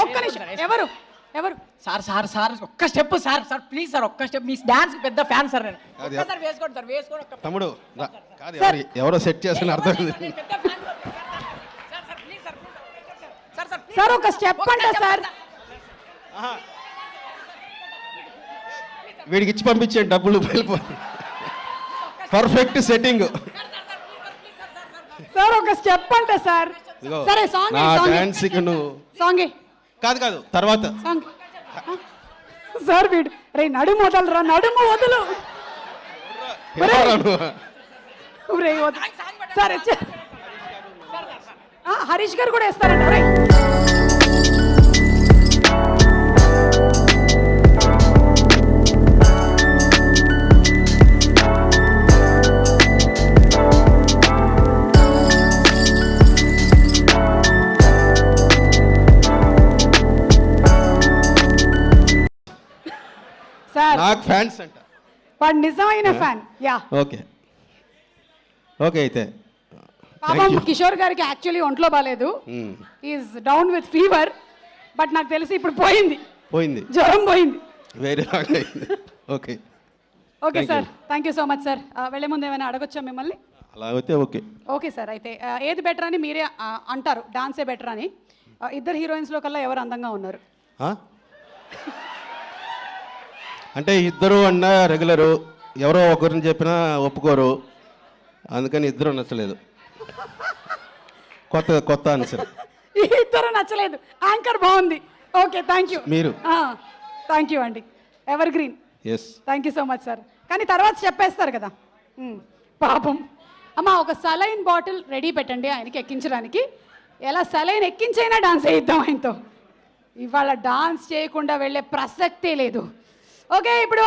ఒక్క నిమిషం. ఎవరు ఎవరు సార్ సార్ సార్ ఒక్క step sir sir please sir ఒక్క స్టెప్ మీ డాన్స్ పెద్ద ఫ్యాన్ సార్ నేను ఒక్కసారి వేసుకోండి సార్ వేసుకోండి ఒక్క తమ్ముడు కాదు ఎవరో సెట్ చేసిన అర్థం పెద్ద fan sir sir please sir sir sir sir ఒక స్టెప్ అంటే సార్ వీడికి ఇచ్చి పంపించే డబ్బులు వెళ్ళిపోయి పర్ఫెక్ట్ సెట్టింగ్. సార్ ఒక స్టెప్ అంటే సార్ సరే సాంగ్ డాన్స్ సాంగ్ కాదు కాదు తర్వాత సాంగ్ సార్ వీడు రే నడుము వదలరా నడుము వదులు రే సరే హరీష్ గారు కూడా వేస్తారంట రే నాకు ఫ్యాన్స్ అంట వాడు నిజమైన ఫ్యాన్ యా ఓకే ఓకే అయితే పాపం కిషోర్ గారికి యాక్చువల్లీ ఒంట్లో బాగాలేదు is down with fever but నాకు తెలిసి ఇప్పుడు పోయింది జ్వరం పోయింది వేరే okay okay sir thank you so much sir వెళ్ళే ముందు ఏమైనా అడగొచ్చా మిమ్మల్ని అలా అయితే ఓకే ఓకే సార్ అయితే ఏది బెటర్ అని మీరే అంటారు డాన్సే బెటర్ అని ఇద్దరు హీరోయిన్స్లో కల్లా ఎవరు అందంగా ఉన్నారు అంటే ఇద్దరు అన్న రెగ్యులరు ఎవరో ఒకరిని చెప్పినా ఒప్పుకోరు అందుకని ఇద్దరు నచ్చలేదు కొత్త ఆన్సర్ ఇద్దరు నచ్చలేదు యాంకర్ బాగుంది ఓకే థ్యాంక్ యూ మీరు థ్యాంక్ యూ అండి evergreen yes thank you so much sir కానీ తర్వాత చెప్పేస్తారు కదా పాపం అమ్మ ఒక సలైన్ బాటిల్ రెడీ పెట్టండి ఆయనకి ఎక్కించడానికి ఎలా సలైన్ ఎక్కించైనా డాన్స్ వేయిద్దాం ఆయనతో ఇవాళ డాన్స్ చేయకుండా వెళ్ళే ప్రసక్తే లేదు ఓకే ఇప్పుడు